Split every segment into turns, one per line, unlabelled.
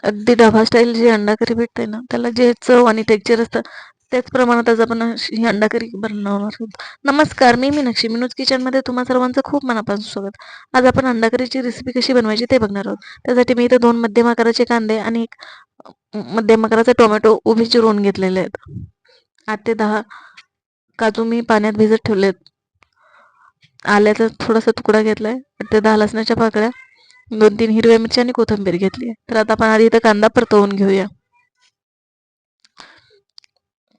अगदी ढाबा स्टाईल जी अंडा करी भेटते ना, त्याला जे चव आणि टेक्स्चर असतं त्याच प्रमाणात आज आपण ही अंडा करी बनवणार आहोत. नमस्कार, मी मीनाक्षी. मिनूज किचनमध्ये तुम्हा सर्वांचं खूप मनापासून स्वागत. आज आपण अंडा करीची रेसिपी कशी बनवायची ते बघणार आहोत. त्यासाठी मी इथे 2 मध्यम आकाराचे कांदे आणि एक मध्यम आकाराचा टोमॅटो उभे चिरून घेतलेले आहेत. 8 ते 10 काजू मी पाण्यात भिजत ठेवलेत. आल्याचा थोडासा तुकडा घेतलाय. 8 ते 10 लसणाच्या पाकळ्या, 2-3 हिरव्या मिरच्या आणि कोथिंबीर घेतली आहे. तर आता आपण आधी इथं कांदा परतवून घेऊया.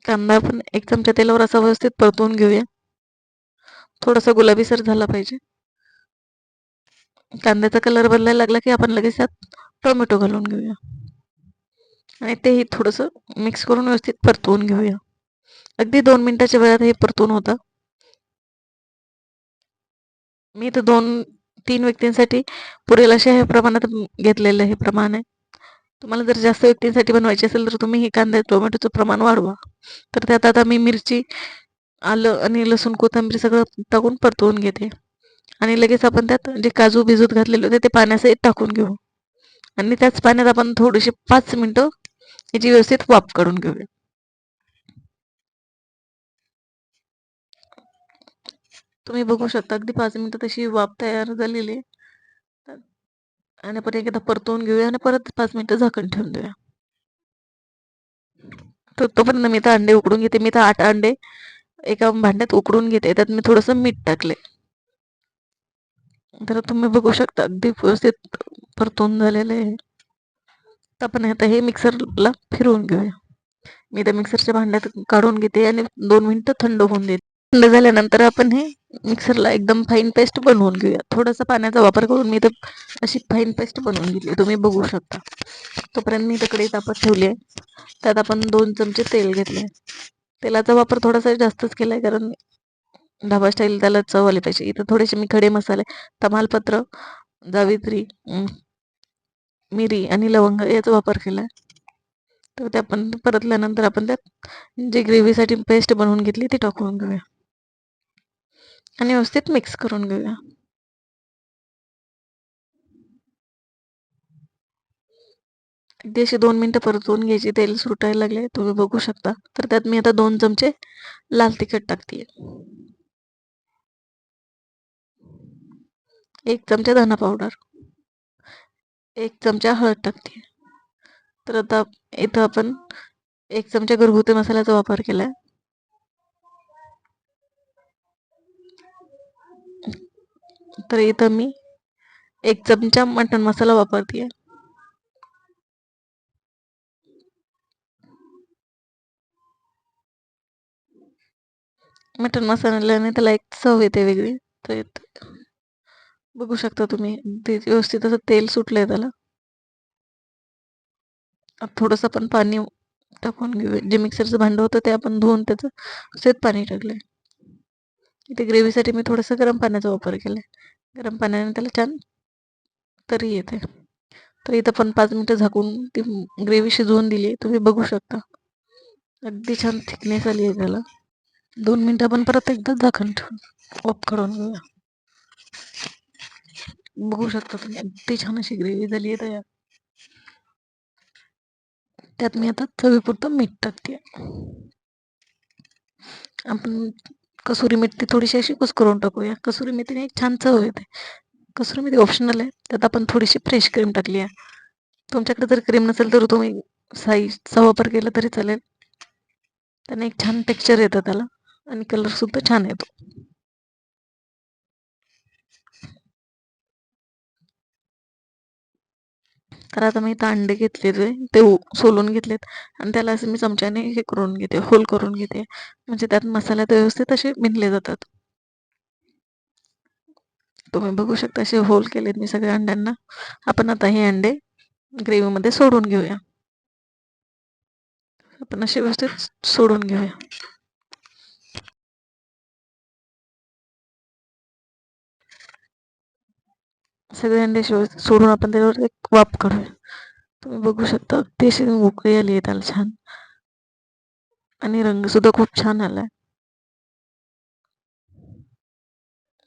कांदा आपण 1 चमचा तेलावर असा व्यवस्थित परतवून घेऊया. थोडासा गुलाबीसर झाला पाहिजे. कांद्याचा कलर बदलायला लागला की आपण लगेच त्यात टोमॅटो घालून घेऊया आणि तेही थोडंसं मिक्स करून व्यवस्थित परतवून घेऊया. अगदी 2 मिनिटाच्या वेळात हे परतून होतं. मी इथं 2-3 व्यक्तींसाठी पुरेल अशा हे प्रमाणात घेतलेलं हे प्रमाण आहे. तुम्हाला जर जास्त व्यक्तींसाठी बनवायची असेल तर तुम्ही हे कांदा टोमॅटोचं प्रमाण वाढवा. तर त्यात आता मी मिरची, आलं आणि लसूण, कोथिंबीर सगळं टाकून परतवून घेते आणि लगेच आपण त्यात जे काजू भिजत घातलेले होते ते पाण्यासहित टाकून घेऊ आणि त्याच पाण्यात आपण थोडीशी 5 मिनिटं याची व्यवस्थित वाफ काढून घेऊया. तुम्ही बघू शकता अगदी 5 मिनिटं तशी वाफ तयार झालेली आहे. आणि आपण एकदा परतवून घेऊया आणि परत 5 मिनिटं झाकण ठेवून देऊया. तर तोपर्यंत मी तर अंडे उकडून घेते. मी तर 8 अंडे एका भांड्यात उकडून घेते. त्यात मी थोडंसं मीठ टाकले. तर तुम्ही बघू शकता अगदी व्यवस्थित परतवून झालेलं आहे. तर आपण आता हे मिक्सरला फिरवून घेऊया. मी त्या मिक्सरच्या भांड्यात काढून घेते आणि 2 मिनिटं थंड होऊन देते. थंड झाल्यानंतर आपण हे मिक्सरला एकदम फाईन पेस्ट बनवून घेऊया. थोडासा पाण्याचा वापर करून मी तर अशी फाईन पेस्ट बनवून घेतली. तुम्ही बघू शकता. तोपर्यंत मी इथं कढई तापत ठेवली आहे. त्यात आपण 2 चमचे तेल घेतले. तेलाचा वापर थोडासा जास्तच केलाय कारण ढाबा स्टाईल त्याला चव आली पाहिजे. इथं थोडेसे मी खडे मसाले, तमालपत्र, जावित्री, मिरी आणि लवंग याचा वापर केलाय. तर ते आपण परतल्यानंतर आपण त्यात जी ग्रेव्हीसाठी पेस्ट बनवून घेतली ती टाकून घेऊया आणि व्यवस्थित मिक्स करून घेऊया. अगदी अशी 2 मिनिटं परतवून घ्यायची. तेल सुटायला लागले तुम्ही बघू शकता. तर त्यात मी आता 2 चमचे लाल तिखट टाकते. 1 चमचा धना पावडर, 1 चमचा हळद टाकते. तर आता इथं आपण 1 चमचा घरगुती मसाल्याचा वापर केलाय. तर इथं मी 1 चमचा मटण मसाला वापरते. मटण मसाल्याने त्याला एक चव येते वेगळी. तर बघू शकता तुम्ही ते व्यवस्थित असं तेल सुटलंय त्याला. थोडंसं आपण पाणी टाकून घेऊया. जे मिक्सरचं भांडं होतं ते आपण धुवून त्याचं असेच पाणी टाकलंय. इथे ग्रेव्हीसाठी मी थोडंसं गरम पाण्याचा वापर केलाय. गरम पाण्याने त्याला छान तरी येते. तर इथं पण 5 मिनिटं झाकून ती ग्रेव्ही शिजवून दिली. तुम्ही बघू शकता. अगदी छान थिकनेस आली आहे त्याला. 2 मिनिटं आपण परत एकदा झाकण ठेवून वाफ काढून घेऊया. बघू शकता तुम्ही अगदी छान अशी ग्रेव्ही झाली आहे तयार. त्यात मी आता चवीपुरतं मीठ टाकते. आपण कसुरी मेथी थोडीशी अशी कुस्करून टाकूया. कसुरी मेथीने एक छान चव येते. कसुरी मेथी ऑप्शनल आहे. त्यात आपण थोडीशी फ्रेश क्रीम टाकली आहे. तुमच्याकडे जर क्रीम नसेल तर तुम्ही साईजचा वापर केला तरी चालेल. त्याने एक छान टेक्स्चर येतं त्याला आणि कलर सुद्धा छान येतो. तर आता मी इथं अंडे घेतलेले ते सोलून घेतलेत आणि त्याला असं मी चमच्याने हे करून घेते, होल करून घेते. म्हणजे त्यात मसाल्यात व्यवस्थित असे भिनले जातात. तुम्ही बघू शकता असे होल केलेत मी सगळ्या अंड्यांना. आपण आता हे अंडे ग्रेव्हीमध्ये सोडून घेऊया. आपण असे व्यवस्थित सोडून घेऊया. सगळे अंडे सोडून आपण त्याच्यावर एक वाफ काढूया. तुम्ही बघू शकता अगदी अशी उकळी आली आहे त्याला छान आणि रंग सुद्धा खूप छान आलाय.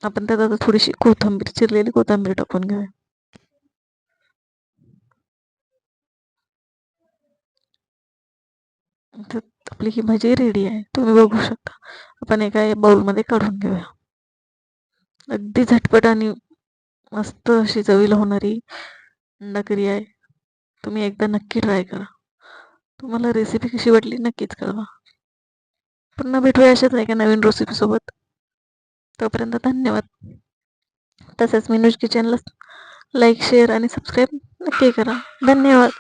आपण त्यात आता थोडीशी कोथिंबीर, चिरलेली कोथिंबीर टाकून घेऊया. तर आपली ही भाजी रेडी आहे, तुम्ही बघू शकता. आपण एका बाउलमध्ये काढून घेऊया. अगदी झटपट आणि मस्त अशी चवीला होणारी अंडा करी आहे. तुम्ही एकदा नक्की ट्राय करा. तुम्हाला रेसिपी कशी वाटली नक्कीच कळवा. पुन्हा भेटूया अशाच एका नवीन रेसिपीसोबत. तोपर्यंत धन्यवाद. तसंच मिनूज किचनला लाईक, शेअर आणि सबस्क्राईब नक्की करा. धन्यवाद.